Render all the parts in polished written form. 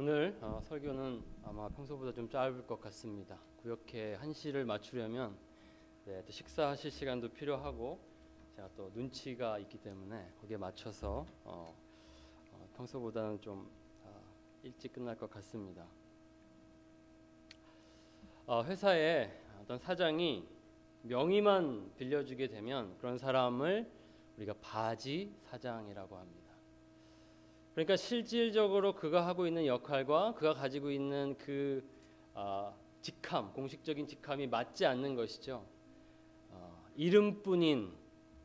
오늘 설교는 아마 평소보다 좀 짧을 것 같습니다. 구역회 1시를 맞추려면 또 식사하실 시간도 필요하고 제가 또 눈치가 있기 때문에 거기에 맞춰서 평소보다는 좀 일찍 끝날 것 같습니다. 회사에 어떤 사장이 명의만 빌려주게 되면 그런 사람을 우리가 바지 사장이라고 합니다. 그러니까 실질적으로 그가 하고 있는 역할과 그가 가지고 있는 그 직함, 공식적인 직함이 맞지 않는 것이죠. 이름뿐인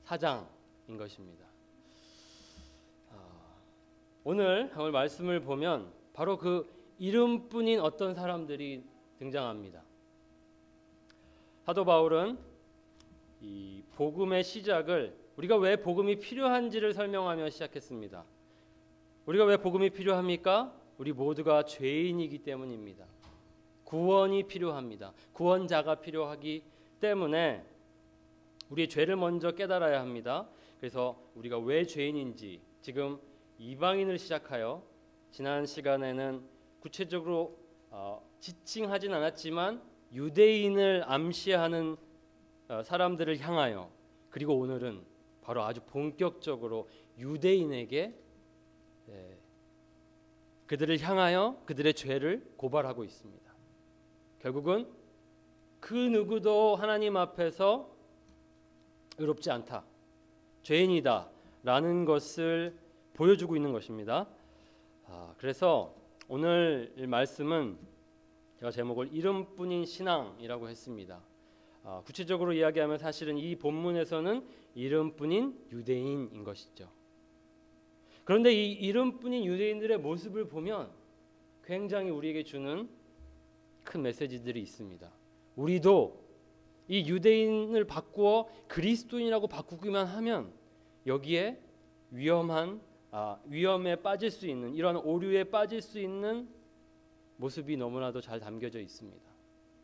사장인 것입니다. 오늘 말씀을 보면 바로 그 이름뿐인 어떤 사람들이 등장합니다. 사도 바울은 이 복음의 시작을 우리가 왜 복음이 필요한지를 설명하며 시작했습니다. 우리가 왜 복음이 필요합니까? 우리 모두가 죄인이기 때문입니다. 구원이 필요합니다. 구원자가 필요하기 때문에 우리의 죄를 먼저 깨달아야 합니다. 그래서 우리가 왜 죄인인지 지금 이방인을 시작하여 지난 시간에는 구체적으로 지칭하진 않았지만 유대인을 암시하는 사람들을 향하여, 그리고 오늘은 바로 아주 본격적으로 유대인에게 그들을 향하여 그들의 죄를 고발하고 있습니다. 결국은 그 누구도 하나님 앞에서 의롭지 않다, 죄인이다 라는 것을 보여주고 있는 것입니다. 그래서 오늘 말씀은 제가 제목을 이름뿐인 신앙이라고 했습니다. 구체적으로 이야기하면 사실은 이 본문에서는 이름뿐인 유대인인 것이죠. 그런데 이 이름뿐인 유대인들의 모습을 보면 굉장히 우리에게 주는 큰 메시지들이 있습니다. 우리도 이 유대인을 바꾸어 그리스도인이라고 바꾸기만 하면 여기에 위험에 빠질 수 있는, 이러한 오류에 빠질 수 있는 모습이 너무나도 잘 담겨져 있습니다.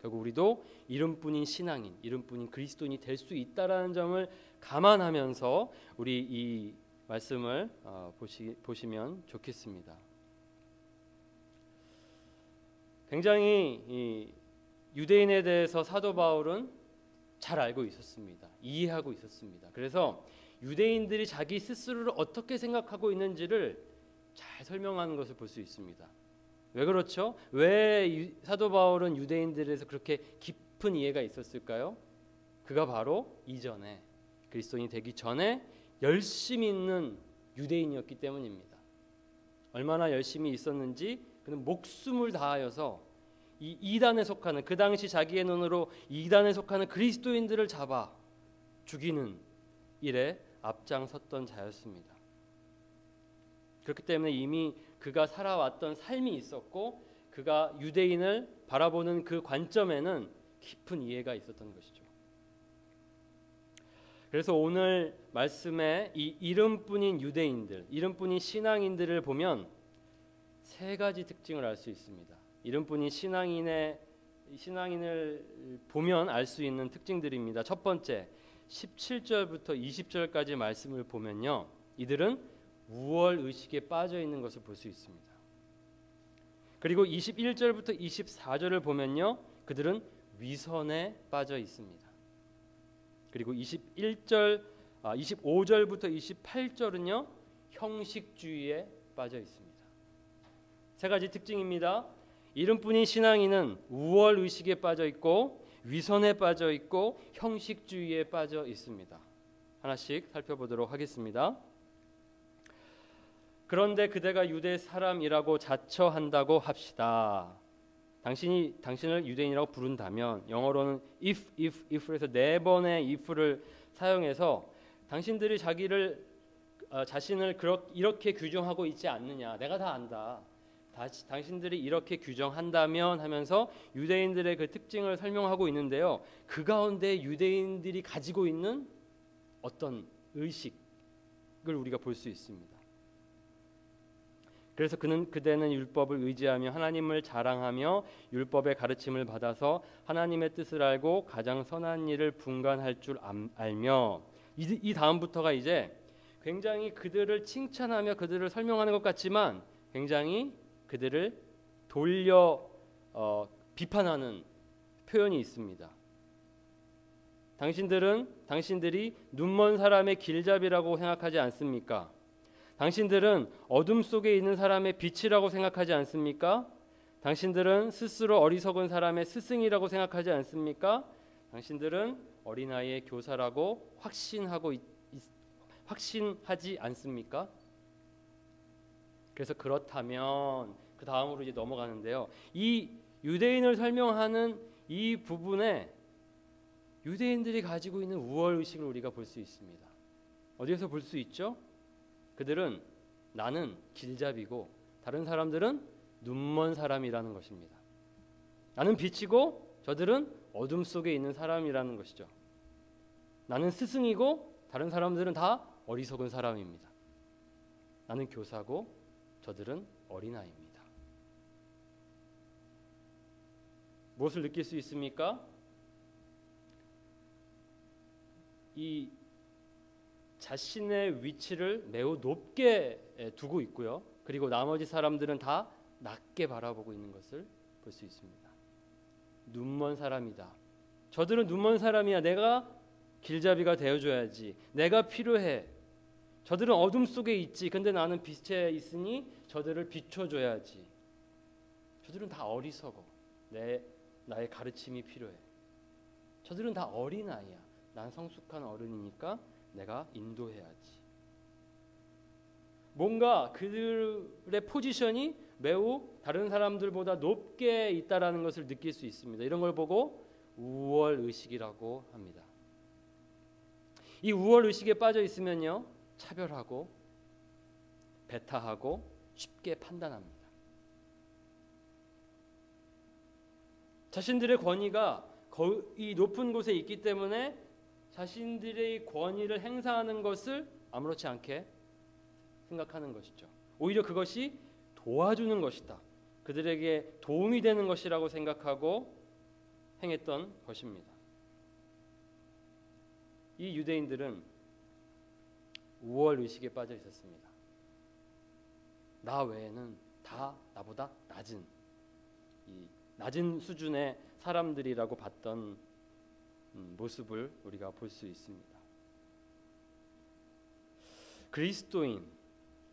결국 우리도 이름뿐인 신앙인, 이름뿐인 그리스도인이 될 수 있다라는 점을 감안하면서 우리 이 말씀을 보시면 좋겠습니다. 굉장히 이 유대인에 대해서 사도 바울은 잘 알고 있었습니다. 이해하고 있었습니다. 그래서 유대인들이 자기 스스로를 어떻게 생각하고 있는지를 잘 설명하는 것을 볼 수 있습니다. 왜 그렇죠? 왜 사도 바울은 유대인들에 대해서 그렇게 깊은 이해가 있었을까요? 그가 바로 이전에 그리스도인이 되기 전에 열심히 있는 유대인이었기 때문입니다. 얼마나 열심히 있었는지 그는 목숨을 다하여서 이 이단에 속하는, 그 당시 자기의 눈으로 이단에 속하는 그리스도인들을 잡아 죽이는 일에 앞장섰던 자였습니다. 그렇기 때문에 이미 그가 살아왔던 삶이 있었고 그가 유대인을 바라보는 그 관점에는 깊은 이해가 있었던 것이죠. 그래서 오늘 말씀에 이 이름뿐인 유대인들, 이름뿐인 신앙인들을 보면 세 가지 특징을 알 수 있습니다. 이름뿐인 신앙인을 보면 알 수 있는 특징들입니다. 첫 번째, 17절부터 20절까지 말씀을 보면요, 이들은 우월 의식에 빠져 있는 것을 볼 수 있습니다. 그리고 21절부터 24절을 보면요, 그들은 위선에 빠져 있습니다. 그리고 25절부터 28절은요, 형식주의에 빠져 있습니다. 세 가지 특징입니다. 이름뿐인 신앙인은 우월 의식에 빠져 있고 위선에 빠져 있고 형식주의에 빠져 있습니다. 하나씩 살펴보도록 하겠습니다. 그런데 그대가 유대 사람이라고 자처한다고 합시다. 당신을 유대인이라고 부른다면, 영어로는 if에서 네 번의 if를 사용해서 당신들이 자신을 이렇게 규정하고 있지 않느냐, 내가 다 안다, 당신들이 이렇게 규정한다면 하면서 유대인들의 그 특징을 설명하고 있는데요, 그 가운데 유대인들이 가지고 있는 어떤 의식을 우리가 볼 수 있습니다. 그래서 그대는 율법을 의지하며 하나님을 자랑하며 율법의 가르침을 받아서 하나님의 뜻을 알고 가장 선한 일을 분간할 줄 알며, 이 다음부터가 이제 굉장히 그들을 칭찬하며 그들을 설명하는 것 같지만 굉장히 그들을 돌려 비판하는 표현이 있습니다. 당신들이 눈먼 사람의 길잡이라고 생각하지 않습니까? 당신들은 어둠 속에 있는 사람의 빛이라고 생각하지 않습니까? 당신들은 스스로 어리석은 사람의 스승이라고 생각하지 않습니까? 당신들은 어린아이의 교사라고 확신하지 않습니까? 그래서 그렇다면 그 다음으로 이제 넘어가는데요. 이 유대인을 설명하는 이 부분에 유대인들이 가지고 있는 우월 의식을 우리가 볼 수 있습니다. 어디에서 볼 수 있죠? 그들은 나는 길잡이고 다른 사람들은 눈먼 사람이라는 것입니다. 나는 빛이고 저들은 어둠 속에 있는 사람이라는 것이죠. 나는 스승이고 다른 사람들은 다 어리석은 사람입니다. 나는 교사고 저들은 어린아이입니다. 무엇을 느낄 수 있습니까? 이 자신의 위치를 매우 높게 두고 있고요. 그리고 나머지 사람들은 다 낮게 바라보고 있는 것을 볼 수 있습니다. 눈먼 사람이다. 저들은 눈먼 사람이야. 내가 길잡이가 되어줘야지. 내가 필요해. 저들은 어둠 속에 있지. 근데 나는 빛에 있으니 저들을 비춰줘야지. 저들은 다 어리석어. 나의 가르침이 필요해. 저들은 다 어린아이야. 난 성숙한 어른이니까 내가 인도해야지. 뭔가 그들의 포지션이 매우 다른 사람들보다 높게 있다라는 것을 느낄 수 있습니다. 이런 걸 보고 우월 의식이라고 합니다. 이 우월 의식에 빠져 있으면요, 차별하고 배타하고 쉽게 판단합니다. 자신들의 권위가 이 높은 곳에 있기 때문에 자신들의 권위를 행사하는 것을 아무렇지 않게 생각하는 것이죠. 오히려 그것이 도와주는 것이다. 그들에게 도움이 되는 것이라고 생각하고 행했던 것입니다. 이 유대인들은 우월 의식에 빠져 있었습니다. 나 외에는 다 나보다 낮은 수준의 사람들이라고 봤던 모습을 우리가 볼 수 있습니다. 그리스도인,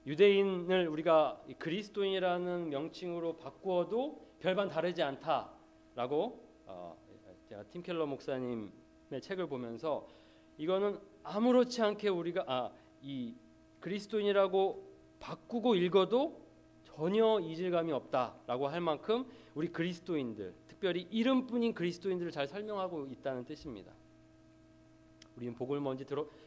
유대인을 우리가 그리스도인이라는 명칭으로 바꾸어도 별반 다르지 않다라고 제가 팀 켈러 목사님의 책을 보면서 이거는 아무렇지 않게 우리가 이 그리스도인이라고 바꾸고 읽어도 전혀 이질감이 없다라고 할 만큼 우리 그리스도인들, 특별히 이름뿐인 그리스도인들을 잘 설명하고 있다는 뜻입니다. 우리는 복을 먼저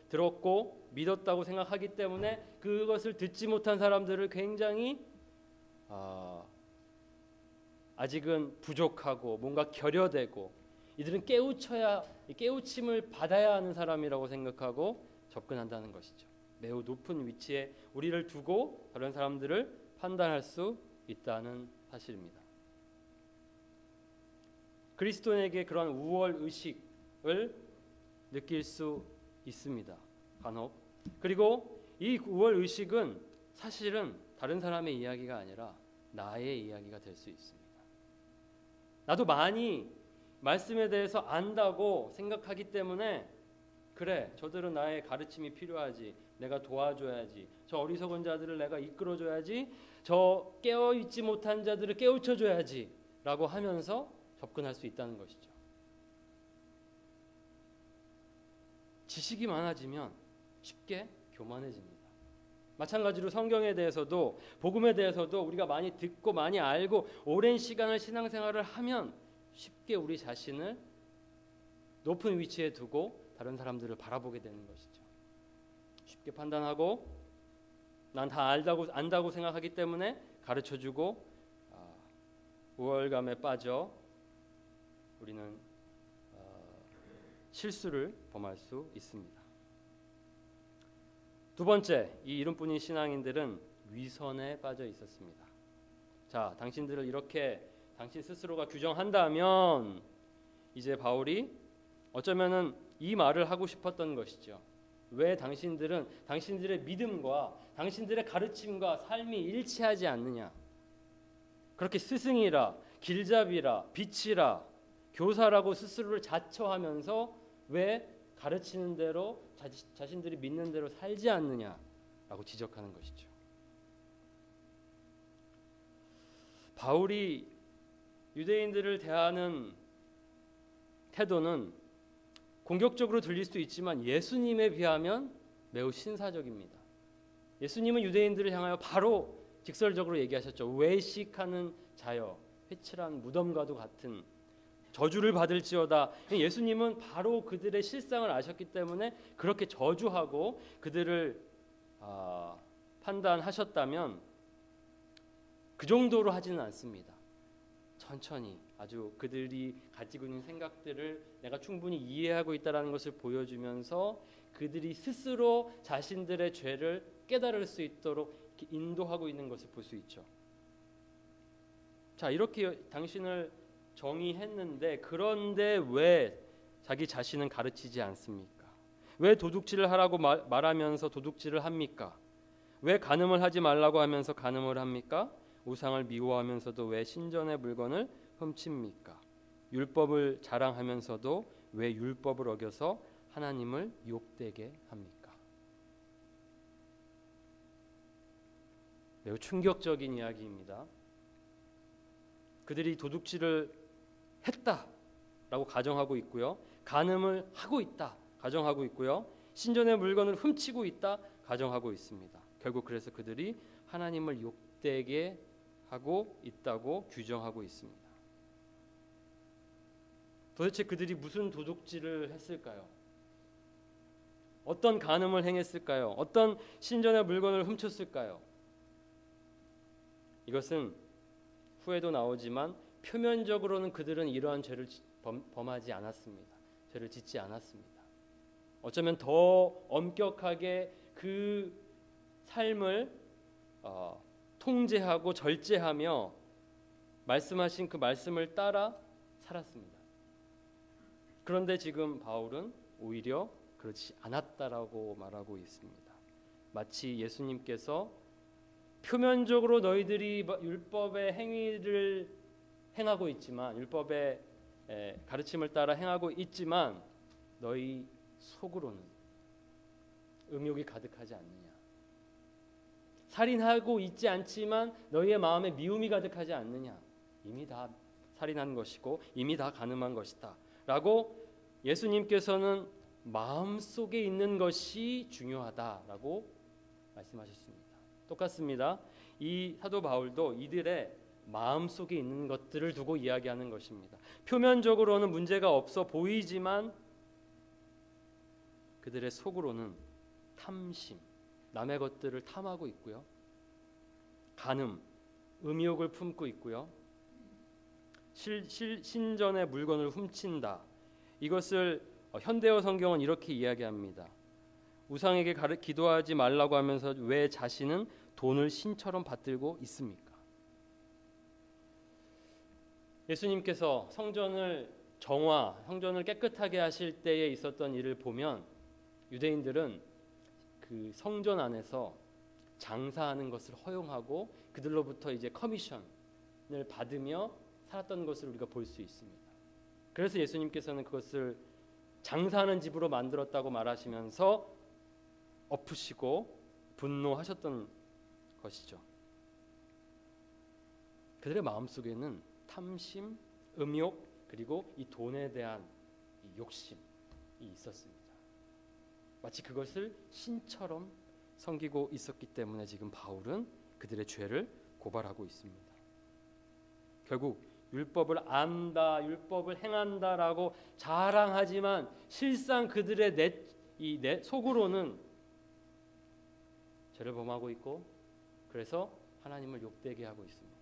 들었고 믿었다고 생각하기 때문에 그것을 듣지 못한 사람들을 굉장히 아직은 부족하고 뭔가 결여되고 이들은 깨우침을 받아야 하는 사람이라고 생각하고 접근한다는 것이죠. 매우 높은 위치에 우리를 두고 다른 사람들을 판단할 수 있다는 사실입니다. 그리스도인에게 그런 우월 의식을 느낄 수 있습니다. 간혹. 그리고 이 우월 의식은 사실은 다른 사람의 이야기가 아니라 나의 이야기가 될 수 있습니다. 나도 많이 말씀에 대해서 안다고 생각하기 때문에 그래, 저들은 나의 가르침이 필요하지. 내가 도와줘야지. 저 어리석은 자들을 내가 이끌어줘야지. 저 깨어있지 못한 자들을 깨우쳐줘야지 라고 하면서 접근할 수 있다는 것이죠. 지식이 많아지면 쉽게 교만해집니다. 마찬가지로 성경에 대해서도 복음에 대해서도 우리가 많이 듣고 많이 알고 오랜 시간을 신앙생활을 하면 쉽게 우리 자신을 높은 위치에 두고 다른 사람들을 바라보게 되는 것이죠. 쉽게 판단하고 난 다 안다고 생각하기 때문에 가르쳐주고 우월감에 빠져 우리는 실수를 범할 수 있습니다. 두 번째, 이 이름뿐인 신앙인들은 위선에 빠져 있었습니다. 자, 당신들을 이렇게 당신 스스로가 규정한다면 이제 바울이 어쩌면은 이 말을 하고 싶었던 것이죠. 왜 당신들은 당신들의 믿음과 당신들의 가르침과 삶이 일치하지 않느냐? 그렇게 스승이라, 길잡이라, 빛이라, 교사라고 스스로를 자처하면서 왜 가르치는 대로 자신들이 믿는 대로 살지 않느냐라고 지적하는 것이죠. 바울이 유대인들을 대하는 태도는 공격적으로 들릴 수 있지만 예수님에 비하면 매우 신사적입니다. 예수님은 유대인들을 향하여 바로 직설적으로 얘기하셨죠. 외식하는 자여 회칠한 무덤과도 같은 저주를 받을지어다. 예수님은 바로 그들의 실상을 아셨기 때문에 그렇게 저주하고 그들을 판단하셨다면 그 정도로 하지는 않습니다. 천천히 아주 그들이 가지고 있는 생각들을 내가 충분히 이해하고 있다는 것을 보여주면서 그들이 스스로 자신들의 죄를 깨달을 수 있도록 인도하고 있는 것을 볼 수 있죠. 자, 이렇게 당신을 정의했는데 그런데 왜 자기 자신은 가르치지 않습니까? 왜 도둑질을 하라고 말하면서 도둑질을 합니까? 왜 간음을 하지 말라고 하면서 간음을 합니까? 우상을 미워하면서도 왜 신전의 물건을 훔칩니까? 율법을 자랑하면서도 왜 율법을 어겨서 하나님을 욕되게 합니까? 매우 충격적인 이야기입니다. 그들이 도둑질을 했다라고 가정하고 있고요. 간음을 하고 있다 가정하고 있고요. 신전의 물건을 훔치고 있다 가정하고 있습니다. 결국 그래서 그들이 하나님을 욕되게 하고 있다고 규정하고 있습니다. 도대체 그들이 무슨 도둑질을 했을까요? 어떤 간음을 행했을까요? 어떤 신전의 물건을 훔쳤을까요? 이것은 후에도 나오지만 표면적으로는 그들은 이러한 죄를 범하지 않았습니다. 죄를 짓지 않았습니다. 어쩌면 더 엄격하게 그 삶을 통제하고 절제하며 말씀하신 그 말씀을 따라 살았습니다. 그런데 지금 바울은 오히려 그렇지 않았다라고 말하고 있습니다. 마치 예수님께서 표면적으로 너희들이 율법의 행위를 행하고 있지만 율법의 가르침을 따라 행하고 있지만 너희 속으로는 음욕이 가득하지 않느냐. 살인하고 있지 않지만 너희의 마음에 미움이 가득하지 않느냐. 이미 다 살인한 것이고 이미 다 간음한 것이다 라고 예수님께서는 마음속에 있는 것이 중요하다라고 말씀하셨습니다. 똑같습니다. 이 사도 바울도 이들의 마음속에 있는 것들을 두고 이야기하는 것입니다. 표면적으로는 문제가 없어 보이지만 그들의 속으로는 탐심, 남의 것들을 탐하고 있고요. 간음, 음욕을 품고 있고요. 신전의 물건을 훔친다. 이것을 현대어 성경은 이렇게 이야기합니다. 우상에게 기도하지 말라고 하면서 왜 자신은 돈을 신처럼 받들고 있습니까? 예수님께서 성전을 성전을 깨끗하게 하실 때에 있었던 일을 보면 유대인들은 그 성전 안에서 장사하는 것을 허용하고 그들로부터 이제 커미션을 받으며 살았던 것을 우리가 볼 수 있습니다. 그래서 예수님께서는 그것을 장사하는 집으로 만들었다고 말하시면서 엎으시고 분노하셨던 것이죠. 그들의 마음속에는 탐심, 음욕 그리고 이 돈에 대한 이 욕심이 있었습니다. 마치 그것을 신처럼 섬기고 있었기 때문에 지금 바울은 그들의 죄를 고발하고 있습니다. 결국 율법을 안다, 율법을 행한다라고 자랑하지만 실상 그들의 내 속으로는 죄를 범하고 있고 그래서 하나님을 욕되게 하고 있습니다.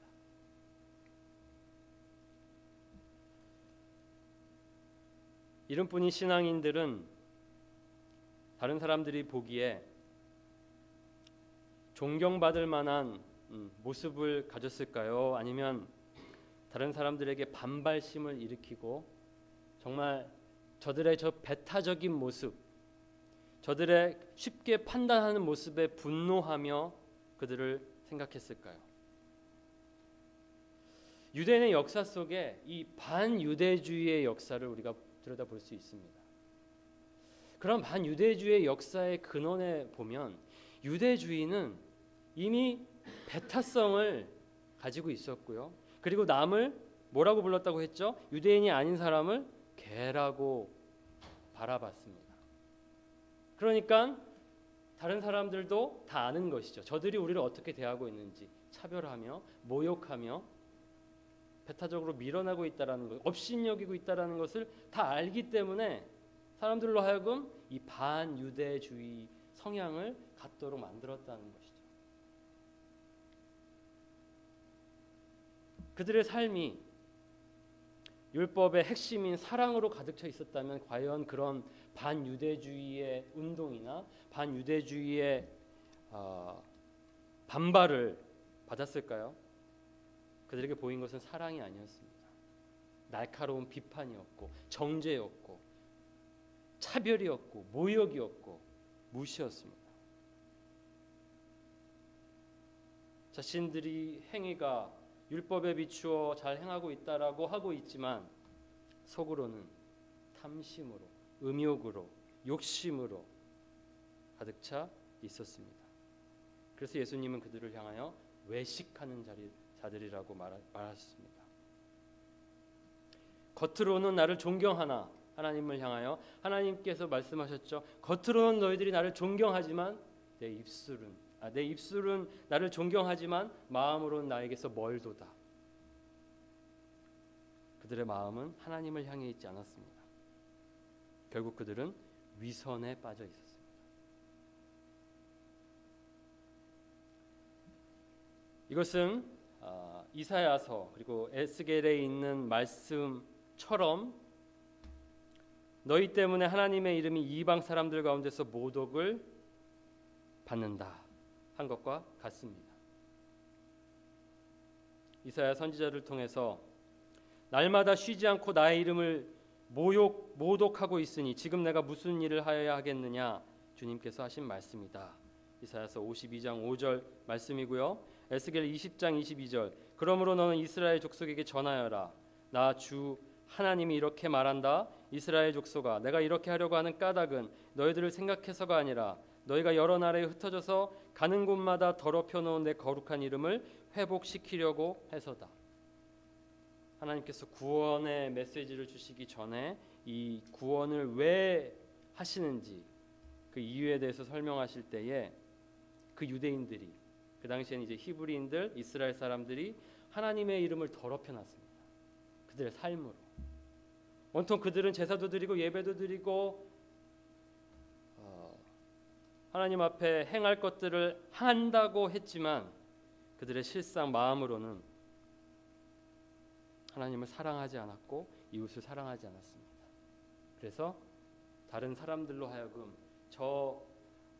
이름뿐인 신앙인들은 다른 사람들이 보기에 존경받을 만한 모습을 가졌을까요? 아니면 다른 사람들에게 반발심을 일으키고 정말 저들의 저 배타적인 모습, 저들의 쉽게 판단하는 모습에 분노하며 그들을 생각했을까요? 유대인의 역사 속에 이 반유대주의의 역사를 우리가 들여다볼 수 있습니다. 그런 반유대주의의 역사의 근원에 보면 유대주의는 이미 배타성을 가지고 있었고요. 그리고 남을 뭐라고 불렀다고 했죠? 유대인이 아닌 사람을 개라고 바라봤습니다. 그러니까 다른 사람들도 다 아는 것이죠. 저들이 우리를 어떻게 대하고 있는지 차별하며 모욕하며 배타적으로 밀어내고 있다라는 것, 업신여기고 있다라는 것을 다 알기 때문에 사람들로 하여금 이 반유대주의 성향을 갖도록 만들었다는 것이죠. 그들의 삶이 율법의 핵심인 사랑으로 가득 차 있었다면 과연 그런 반유대주의의 운동이나 반유대주의의 반발을 받았을까요? 그들에게 보인 것은 사랑이 아니었습니다. 날카로운 비판이었고 정죄였고 차별이었고 모욕이었고 무시였습니다. 자신들이 행위가 율법에 비추어 잘 행하고 있다라고 하고 있지만 속으로는 탐심으로, 음욕으로, 욕심으로 가득 차 있었습니다. 그래서 예수님은 그들을 향하여 외식하는 자들이라고 말하셨습니다. 겉으로는 나를 존경하나 하나님을 향하여 하나님께서 말씀하셨죠. 겉으로는 너희들이 나를 존경하지만 내 입술은 나를 존경하지만 마음으로는 나에게서 멀도다. 그들의 마음은 하나님을 향해 있지 않았습니다. 결국 그들은 위선에 빠져 있었습니다. 이것은 이사야서 그리고 에스겔에 있는 말씀처럼 너희 때문에 하나님의 이름이 이방 사람들 가운데서 모독을 받는다 한 것과 같습니다. 이사야 선지자를 통해서 날마다 쉬지 않고 나의 이름을 모독하고 있으니 지금 내가 무슨 일을 하여야 하겠느냐 주님께서 하신 말씀이다. 이사야서 52장 5절 말씀이고요. 에스겔 20장 22절 그러므로 너는 이스라엘 족속에게 전하여라. 나 주 하나님이 이렇게 말한다. 이스라엘 족속아 내가 이렇게 하려고 하는 까닭은 너희들을 생각해서가 아니라 너희가 여러 나라에 흩어져서 가는 곳마다 더럽혀 놓은 내 거룩한 이름을 회복시키려고 해서다. 하나님께서 구원의 메시지를 주시기 전에 이 구원을 왜 하시는지 그 이유에 대해서 설명하실 때에 그 유대인들이 그 당시에는 이제 히브리인들 이스라엘 사람들이 하나님의 이름을 더럽혀 놨습니다. 그들의 삶으로 온통 그들은 제사도 드리고 예배도 드리고 하나님 앞에 행할 것들을 한다고 했지만 그들의 실상 마음으로는 하나님을 사랑하지 않았고 이웃을 사랑하지 않았습니다. 그래서 다른 사람들로 하여금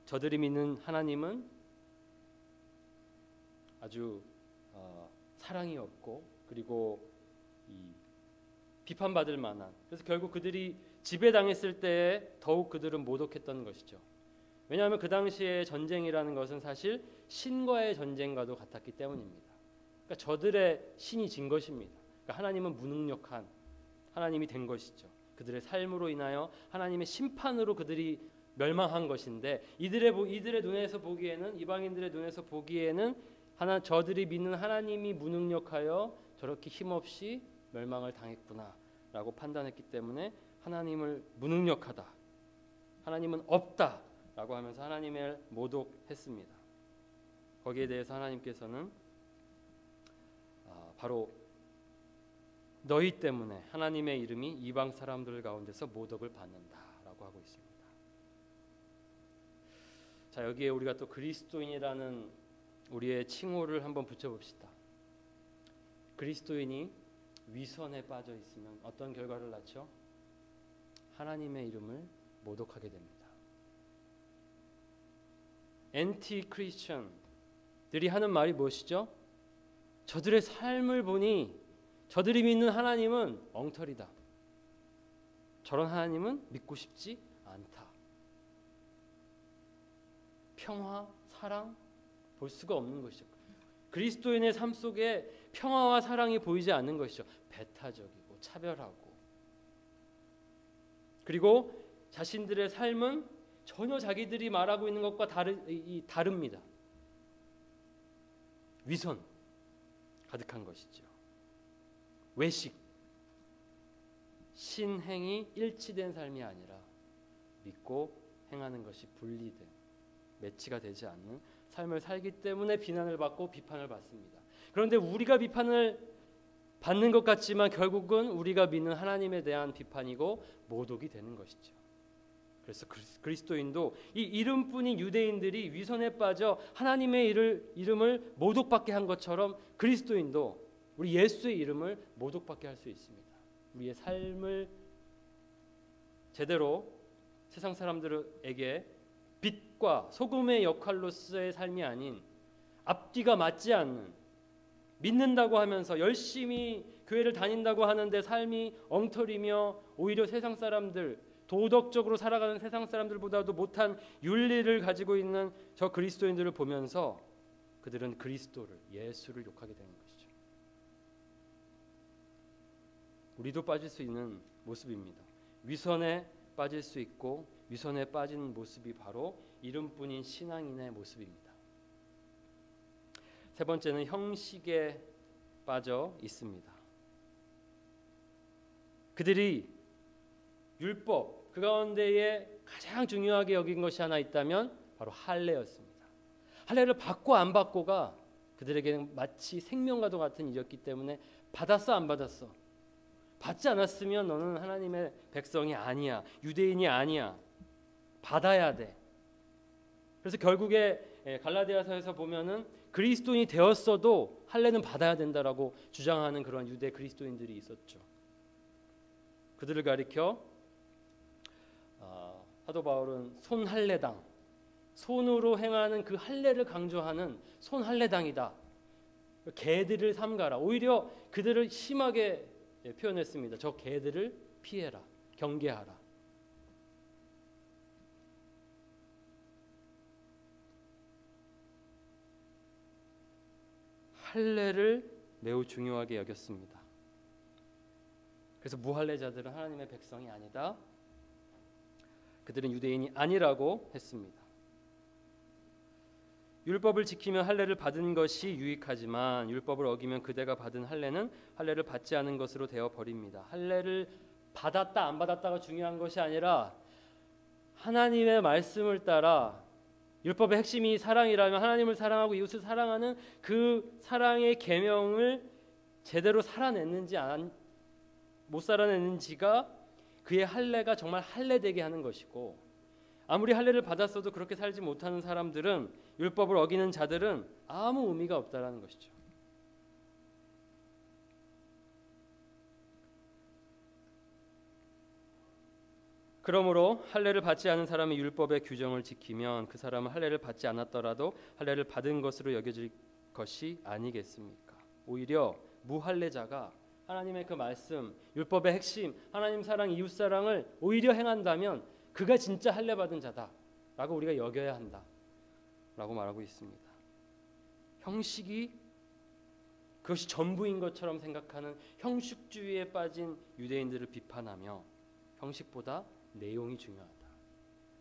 저들이 믿는 하나님은 아주 사랑이 없고 그리고 비판받을 만한 그래서 결국 그들이 지배당했을 때에 더욱 그들은 모독했던 것이죠. 왜냐하면 그 당시에 전쟁이라는 것은 사실 신과의 전쟁과도 같았기 때문입니다. 그러니까 저들의 신이 진 것입니다. 그러니까 하나님은 무능력한 하나님이 된 것이죠. 그들의 삶으로 인하여 하나님의 심판으로 그들이 멸망한 것인데 이들의 눈에서 보기에는 이방인들의 눈에서 보기에는 저들이 믿는 하나님이 무능력하여 저렇게 힘없이 멸망을 당했구나라고 판단했기 때문에 하나님을 무능력하다, 하나님은 없다라고 하면서 하나님을 모독했습니다. 거기에 대해서 하나님께서는 바로 너희 때문에 하나님의 이름이 이방 사람들 가운데서 모독을 받는다라고 하고 있습니다. 자, 여기에 우리가 또 그리스도인이라는 우리의 칭호를 한번 붙여봅시다. 그리스도인이 위선에 빠져 있으면 어떤 결과를 낳죠? 하나님의 이름을 모독하게 됩니다. 엔티 크리스천들이 하는 말이 무엇이죠? 저들의 삶을 보니 저들이 믿는 하나님은 엉터리다. 저런 하나님은 믿고 싶지 않다. 평화, 사랑 볼 수가 없는 것이죠. 그리스도인의 삶 속에 평화와 사랑이 보이지 않는 것이죠. 배타적이고 차별하고, 그리고 자신들의 삶은 전혀 자기들이 말하고 있는 것과 다릅니다. 위선 가득한 것이죠. 외식, 신행이 일치된 삶이 아니라 믿고 행하는 것이 분리된, 매치가 되지 않는 삶을 살기 때문에 비난을 받고 비판을 받습니다. 그런데 우리가 비판을 받는 것 같지만 결국은 우리가 믿는 하나님에 대한 비판이고 모독이 되는 것이죠. 그래서 그리스도인도 이 이름뿐인 유대인들이 위선에 빠져 하나님의 이름을 모독받게 한 것처럼 그리스도인도 우리 예수의 이름을 모독받게 할 수 있습니다. 우리의 삶을 제대로 세상 사람들에게 빛과 소금의 역할로서의 삶이 아닌, 앞뒤가 맞지 않는, 믿는다고 하면서 열심히 교회를 다닌다고 하는데 삶이 엉터리며 오히려 세상 사람들, 도덕적으로 살아가는 세상 사람들보다도 못한 윤리를 가지고 있는 저 그리스도인들을 보면서 그들은 그리스도를, 예수를 욕하게 되는 것이죠. 우리도 빠질 수 있는 모습입니다. 위선에 빠질 수 있고, 위선에 빠진 모습이 바로 이름뿐인 신앙인의 모습입니다. 세 번째는 형식에 빠져 있습니다. 그들이 율법, 그 가운데에 가장 중요하게 여긴 것이 하나 있다면 바로 할례였습니다. 할례를 받고 안 받고가 그들에게는 마치 생명과도 같은 일이었기 때문에 받았어 안 받았어, 받지 않았으면 너는 하나님의 백성이 아니야, 유대인이 아니야, 받아야 돼. 그래서 결국에 갈라디아서에서 보면은 그리스도인이 되었어도 할례는 받아야 된다라고 주장하는 그런 유대 그리스도인들이 있었죠. 그들을 가리켜 사도 바울은 손할례당, 손으로 행하는 그 할례를 강조하는 손할례당이다, 개들을 삼가라, 오히려 그들을 심하게 표현했습니다. 저 개들을 피해라, 경계하라. 할례를 매우 중요하게 여겼습니다. 그래서 무할례자들은 하나님의 백성이 아니다, 그들은 유대인이 아니라고 했습니다. 율법을 지키며 할례를 받은 것이 유익하지만 율법을 어기면 그대가 받은 할례는 할례를 받지 않은 것으로 되어 버립니다. 할례를 받았다 안 받았다가 중요한 것이 아니라 하나님의 말씀을 따라, 율법의 핵심이 사랑이라면 하나님을 사랑하고 이웃을 사랑하는 그 사랑의 계명을 제대로 살아냈는지 못 살아냈는지가 그의 할례가 정말 할례되게 하는 것이고, 아무리 할례를 받았어도 그렇게 살지 못하는 사람들은, 율법을 어기는 자들은 아무 의미가 없다라는 것이죠. 그러므로 할례를 받지 않은 사람이 율법의 규정을 지키면 그 사람은 할례를 받지 않았더라도 할례를 받은 것으로 여겨질 것이 아니겠습니까? 오히려 무할례자가 하나님의 그 말씀, 율법의 핵심, 하나님 사랑, 이웃 사랑을 오히려 행한다면 그가 진짜 할례 받은 자다라고 우리가 여겨야 한다라고 말하고 있습니다. 형식이 그것이 전부인 것처럼 생각하는 형식주의에 빠진 유대인들을 비판하며 형식보다 내용이 중요하다,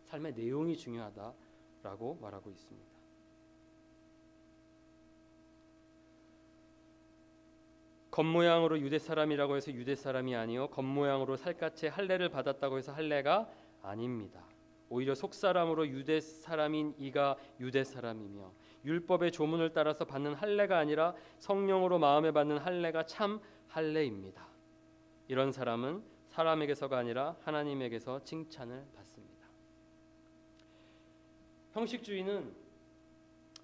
삶의 내용이 중요하다라고 말하고 있습니다. 겉모양으로 유대 사람이라고 해서 유대 사람이 아니요, 겉모양으로 살갗에 할례를 받았다고 해서 할례가 아닙니다. 오히려 속사람으로 유대 사람인 이가 유대 사람이며 율법의 조문을 따라서 받는 할례가 아니라 성령으로 마음에 받는 할례가 참 할례입니다. 이런 사람은 사람에게서가 아니라 하나님에게서 칭찬을 받습니다. 형식주의는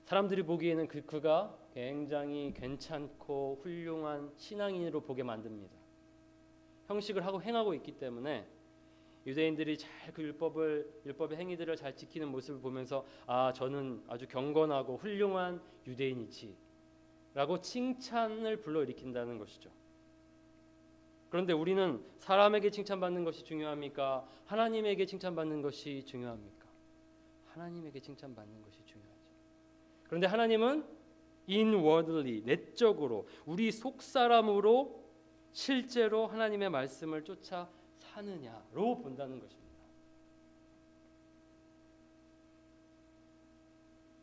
사람들이 보기에는 그가 굉장히 괜찮고 훌륭한 신앙인으로 보게 만듭니다. 형식을 하고 행하고 있기 때문에 유대인들이 잘 그 율법의 행위들을 잘 지키는 모습을 보면서 저는 아주 경건하고 훌륭한 유대인이지라고 칭찬을 불러일으킨다는 것이죠. 그런데 우리는 사람에게 칭찬받는 것이 중요합니까? 하나님에게 칭찬받는 것이 중요합니까? 하나님에게 칭찬받는 것이 중요하죠. 그런데 하나님은 inwardly, 내적으로, 우리 속사람으로 실제로 하나님의 말씀을 쫓아 사느냐로 본다는 것입니다.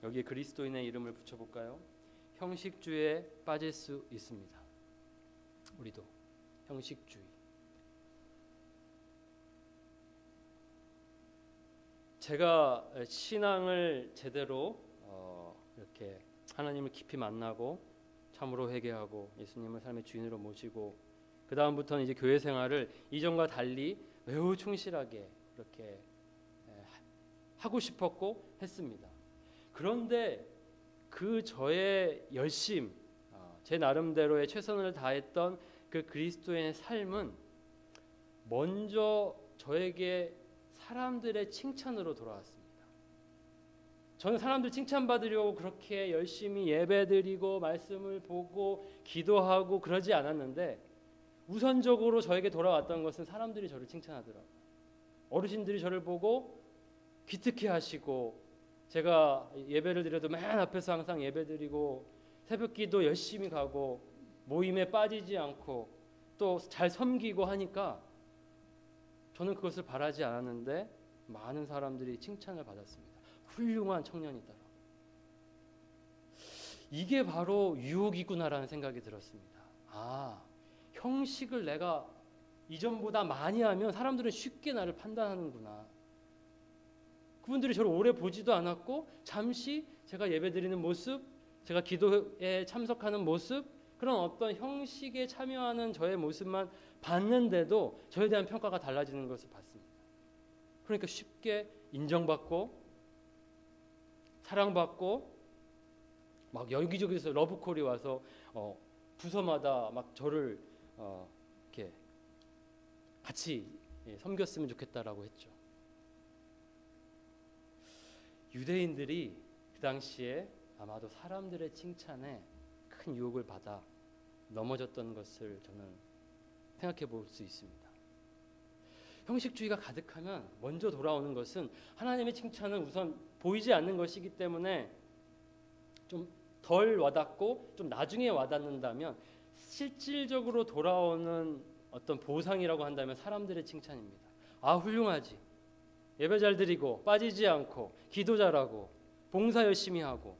여기에 그리스도인의 이름을 붙여볼까요? 형식주의에 빠질 수 있습니다. 우리도 형식주의. 제가 신앙을 제대로 이렇게 하나님을 깊이 만나고 참으로 회개하고 예수님을 삶의 주인으로 모시고 그 다음부터는 이제 교회 생활을 이전과 달리 매우 충실하게 그렇게 하고 싶었고 했습니다. 그런데 그 저의 열심, 제 나름대로의 최선을 다했던 그 그리스도인의 삶은 먼저 저에게 사람들의 칭찬으로 돌아왔습니다. 저는 사람들 칭찬받으려고 그렇게 열심히 예배드리고 말씀을 보고 기도하고 그러지 않았는데 우선적으로 저에게 돌아왔던 것은 사람들이 저를 칭찬하더라고요. 어르신들이 저를 보고 기특해 하시고 제가 예배를 드려도 맨 앞에서 항상 예배드리고 새벽기도 열심히 가고 모임에 빠지지 않고 또 잘 섬기고 하니까 저는 그것을 바라지 않았는데 많은 사람들이 칭찬을 받았습니다. 훌륭한 청년이다. 이게 바로 유혹이구나라는 생각이 들었습니다. 형식을 내가 이전보다 많이 하면 사람들은 쉽게 나를 판단하는구나. 그분들이 저를 오래 보지도 않았고 잠시 제가 예배드리는 모습, 제가 기도에 참석하는 모습, 그런 어떤 형식에 참여하는 저의 모습만 봤는데도 저에 대한 평가가 달라지는 것을 봤습니다. 그러니까 쉽게 인정받고 사랑받고 막 여기저기서 러브콜이 와서 부서마다 막 저를 이렇게 같이 섬겼으면 좋겠다라고 했죠. 유대인들이 그 당시에 아마도 사람들의 칭찬에 큰 유혹을 받아 넘어졌던 것을 저는 생각해 볼 수 있습니다. 형식주의가 가득하면 먼저 돌아오는 것은 하나님의 칭찬은 우선 보이지 않는 것이기 때문에 좀 덜 와닿고 좀 나중에 와닿는다면 실질적으로 돌아오는 어떤 보상이라고 한다면 사람들의 칭찬입니다. 훌륭하지. 예배 잘 드리고 빠지지 않고 기도 잘하고 봉사 열심히 하고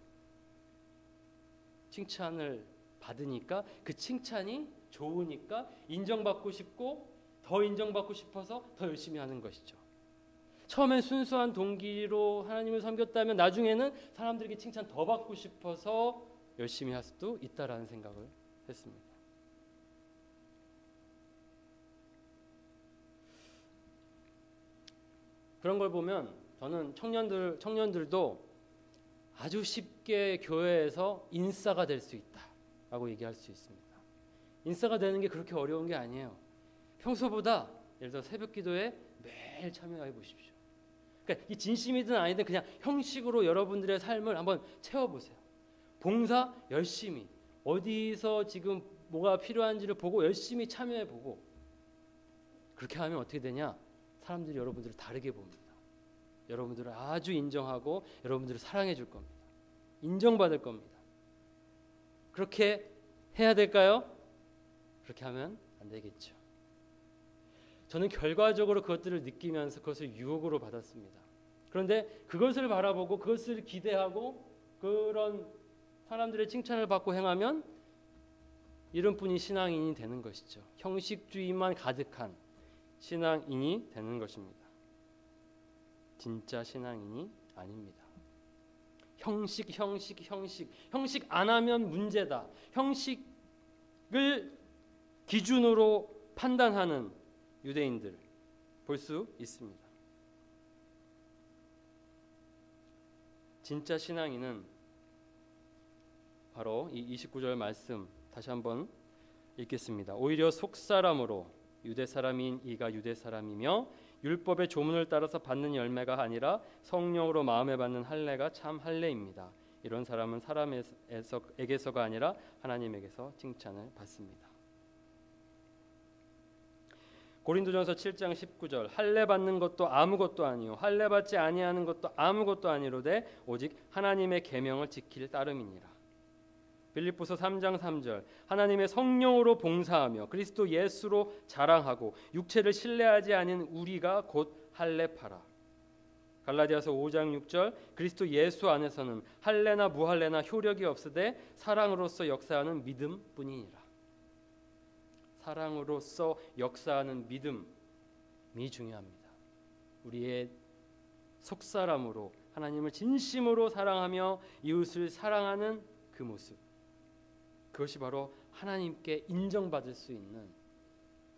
칭찬을 받으니까 그 칭찬이 좋으니까 인정받고 싶고 더 인정받고 싶어서 더 열심히 하는 것이죠. 처음엔 순수한 동기로 하나님을 섬겼다면 나중에는 사람들에게 칭찬 더 받고 싶어서 열심히 할 수도 있다라는 생각을 했습니다. 그런 걸 보면 저는 청년들도 아주 쉽게 교회에서 인싸가 될 수 있다라고 얘기할 수 있습니다. 인싸가 되는 게 그렇게 어려운 게 아니에요. 평소보다 예를 들어 새벽기도에 매일 참여해 보십시오. 그러니까 이 진심이든 아니든 그냥 형식으로 여러분들의 삶을 한번 채워보세요. 봉사 열심히 어디서 지금 뭐가 필요한지를 보고 열심히 참여해보고 그렇게 하면 어떻게 되냐? 사람들이 여러분들을 다르게 봅니다. 여러분들을 아주 인정하고 여러분들을 사랑해 줄 겁니다. 인정받을 겁니다. 그렇게 해야 될까요? 그렇게 하면 안 되겠죠. 저는 결과적으로 그것들을 느끼면서 그것을 유혹으로 받았습니다. 그런데 그것을 바라보고 그것을 기대하고 그런 사람들의 칭찬을 받고 행하면 이름뿐인 신앙인이 되는 것이죠. 형식주의만 가득한 신앙인이 되는 것입니다. 진짜 신앙인이 아닙니다. 형식 안 하면 문제다. 형식을 기준으로 판단하는 유대인들 볼 수 있습니다. 진짜 신앙인은 바로 이 29절 말씀 다시 한번 읽겠습니다. 오히려 속사람으로 유대 사람인 이가 유대 사람이며 율법의 조문을 따라서 받는 열매가 아니라 성령으로 마음에 받는 할례가 참 할례입니다. 이런 사람은 사람에게서가 아니라 하나님에게서 칭찬을 받습니다. 고린도전서 7장 19절 할례 받는 것도 아무것도 아니요 할례 받지 아니하는 것도 아무것도 아니로되 오직 하나님의 계명을 지킬 따름이니라. 빌립보서 3장 3절 하나님의 성령으로 봉사하며 그리스도 예수로 자랑하고 육체를 신뢰하지 않은 우리가 곧 할례파라. 갈라디아서 5장 6절 그리스도 예수 안에서는 할례나 무할례나 효력이 없으되 사랑으로서 역사하는 믿음뿐이니라. 사랑으로서 역사하는 믿음이 중요합니다. 우리의 속사람으로 하나님을 진심으로 사랑하며 이웃을 사랑하는 그 모습, 그것이 바로 하나님께 인정받을 수 있는,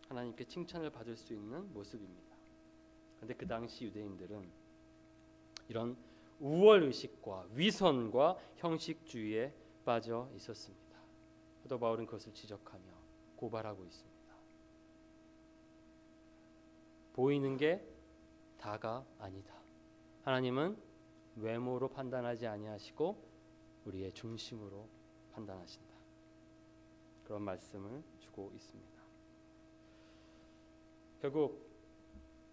하나님께 칭찬을 받을 수 있는 모습입니다. 그런데 그 당시 유대인들은 이런 우월의식과 위선과 형식주의에 빠져 있었습니다. 사도 바울은 그것을 지적하며 고발하고 있습니다. 보이는 게 다가 아니다. 하나님은 외모로 판단하지 아니하시고 우리의 중심으로 판단하신다. 그런 말씀을 주고 있습니다. 결국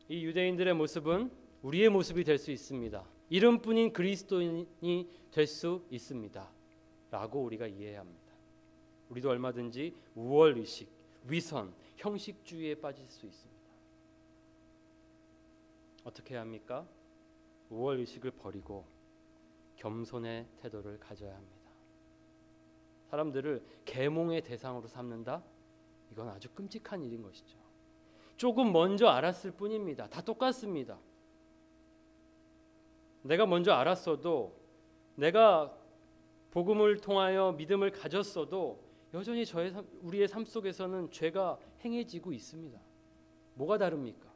이 유대인들의 모습은 우리의 모습이 될 수 있습니다. 이름뿐인 그리스도인이 될 수 있습니다. 라고 우리가 이해해야 합니다. 우리도 얼마든지 우월의식, 위선, 형식주의에 빠질 수 있습니다. 어떻게 해야 합니까? 우월의식을 버리고 겸손의 태도를 가져야 합니다. 사람들을 계몽의 대상으로 삼는다? 이건 아주 끔찍한 일인 것이죠. 조금 먼저 알았을 뿐입니다. 다 똑같습니다. 내가 먼저 알았어도, 내가 복음을 통하여 믿음을 가졌어도 여전히 우리의 삶 속에서는 죄가 행해지고 있습니다. 뭐가 다릅니까?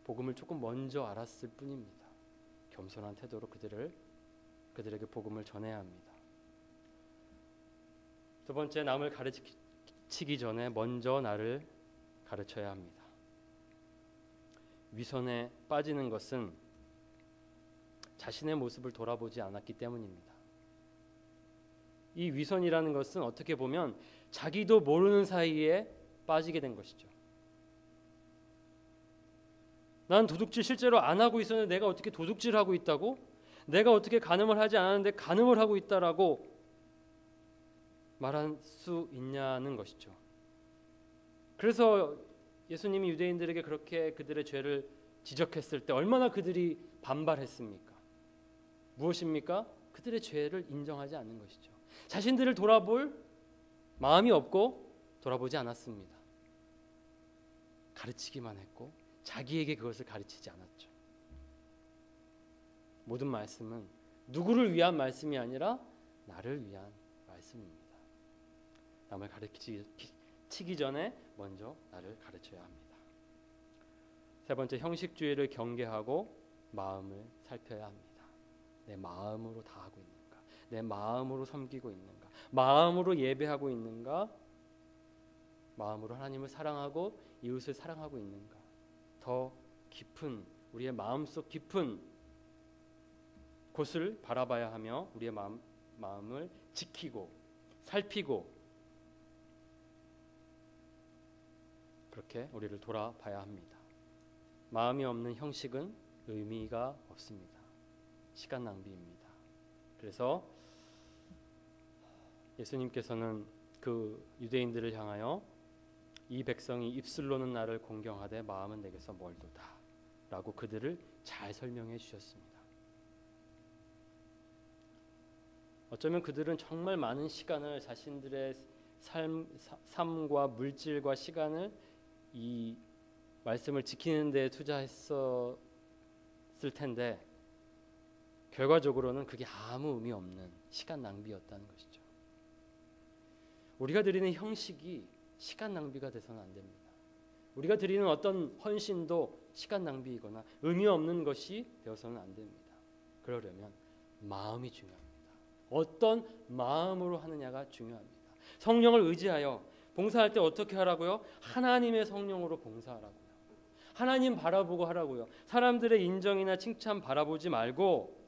복음을 조금 먼저 알았을 뿐입니다. 겸손한 태도로 그들에게 복음을 전해야 합니다. 두 번째, 남을 가르치기 전에 먼저 나를 가르쳐야 합니다. 위선에 빠지는 것은 자신의 모습을 돌아보지 않았기 때문입니다. 이 위선이라는 것은 어떻게 보면 자기도 모르는 사이에 빠지게 된 것이죠. 난 도둑질 실제로 안 하고 있었는데 내가 어떻게 도둑질하고 있다고? 내가 어떻게 간음을 하지 않았는데 간음을 하고 있다라고 말할 수 있냐는 것이죠. 그래서 예수님이 유대인들에게 그렇게 그들의 죄를 지적했을 때 얼마나 그들이 반발했습니까? 무엇입니까? 그들의 죄를 인정하지 않는 것이죠. 자신들을 돌아볼 마음이 없고 돌아보지 않았습니다. 가르치기만 했고 자기에게 그것을 가르치지 않았죠. 모든 말씀은 누구를 위한 말씀이 아니라 나를 위한 말씀입니다. 남을 가르치기 전에 먼저 나를 가르쳐야 합니다. 세 번째, 형식주의를 경계하고 마음을 살펴야 합니다. 내 마음으로 다 하고 있는가? 내 마음으로 섬기고 있는가? 마음으로 예배하고 있는가? 마음으로 하나님을 사랑하고 이웃을 사랑하고 있는가? 더 깊은, 우리의 마음속 깊은 곳을 바라봐야 하며 우리의 마음을 지키고 살피고 그렇게 우리를 돌아봐야 합니다. 마음이 없는 형식은 의미가 없습니다. 시간 낭비입니다. 그래서 예수님께서는 그 유대인들을 향하여 이 백성이 입술로는 나를 공경하되 마음은 내게서 멀도다 라고 그들을 잘 설명해 주셨습니다. 어쩌면 그들은 정말 많은 시간을 자신들의 삶과 물질과 시간을 이 말씀을 지키는 데 투자했었을 텐데 결과적으로는 그게 아무 의미 없는 시간 낭비였다는 것이죠. 우리가 드리는 형식이 시간 낭비가 돼서는 안 됩니다. 우리가 드리는 어떤 헌신도 시간 낭비이거나 의미 없는 것이 되어서는 안 됩니다. 그러려면 마음이 중요합니다. 어떤 마음으로 하느냐가 중요합니다. 성령을 의지하여 봉사할 때 어떻게 하라고요? 하나님의 성령으로 봉사하라고요. 하나님 바라보고 하라고요. 사람들의 인정이나 칭찬 바라보지 말고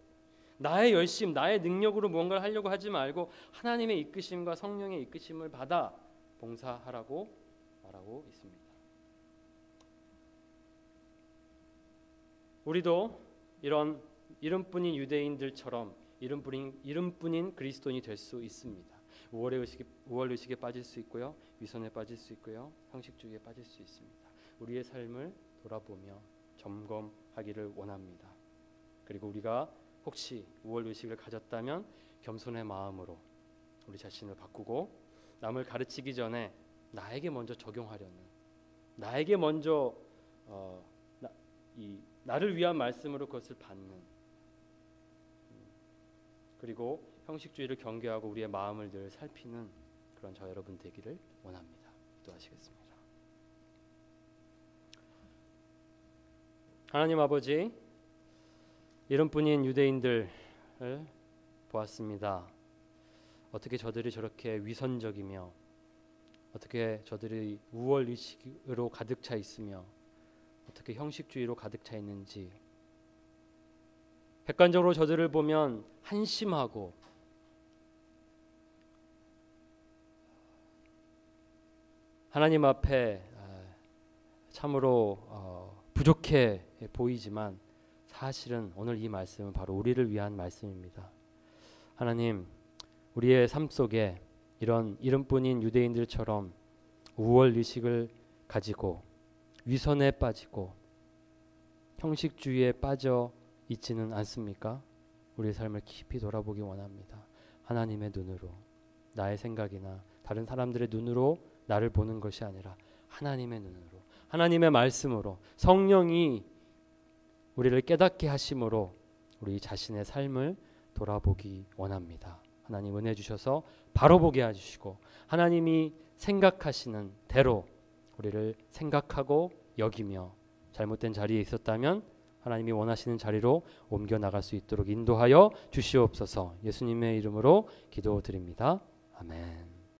나의 열심, 나의 능력으로 무언가를 하려고 하지 말고 하나님의 이끄심과 성령의 이끄심을 받아 봉사하라고 말하고 있습니다. 우리도 이런 이름뿐인 유대인들처럼 이름뿐인 그리스도인이 될 수 있습니다. 우월 의식에 빠질 수 있고요, 위선에 빠질 수 있고요, 형식주의에 빠질 수 있습니다. 우리의 삶을 돌아보며 점검하기를 원합니다. 그리고 우리가 혹시 우월 의식을 가졌다면 겸손의 마음으로 우리 자신을 바꾸고 남을 가르치기 전에 나에게 먼저 적용하려는, 나에게 먼저 나를 위한 말씀으로 그것을 받는, 그리고 형식주의를 경계하고 우리의 마음을 늘 살피는 그런 저 여러분 되기를 원합니다. 기도하시겠습니다. 하나님 아버지, 이름뿐인 유대인들을 보았습니다. 어떻게 저들이 저렇게 위선적이며 어떻게 저들이 우월의식으로 가득 차 있으며 어떻게 형식주의로 가득 차 있는지, 객관적으로 저들을 보면 한심하고 하나님 앞에 참으로 부족해 보이지만 사실은 오늘 이 말씀은 바로 우리를 위한 말씀입니다. 하나님, 우리의 삶 속에 이런 이름뿐인 유대인들처럼 우월의식을 가지고 위선에 빠지고 형식주의에 빠져 있지는 않습니까? 우리의 삶을 깊이 돌아보기 원합니다. 하나님의 눈으로, 나의 생각이나 다른 사람들의 눈으로 나를 보는 것이 아니라 하나님의 눈으로, 하나님의 말씀으로, 성령이 우리를 깨닫게 하심으로 우리 자신의 삶을 돌아보기 원합니다. 하나님 은혜 주셔서 바로 보게 해주시고 하나님이 생각하시는 대로 우리를 생각하고 여기며 잘못된 자리에 있었다면 하나님이 원하시는 자리로 옮겨 나갈 수 있도록 인도하여 주시옵소서. 예수님의 이름으로 기도드립니다. 아멘.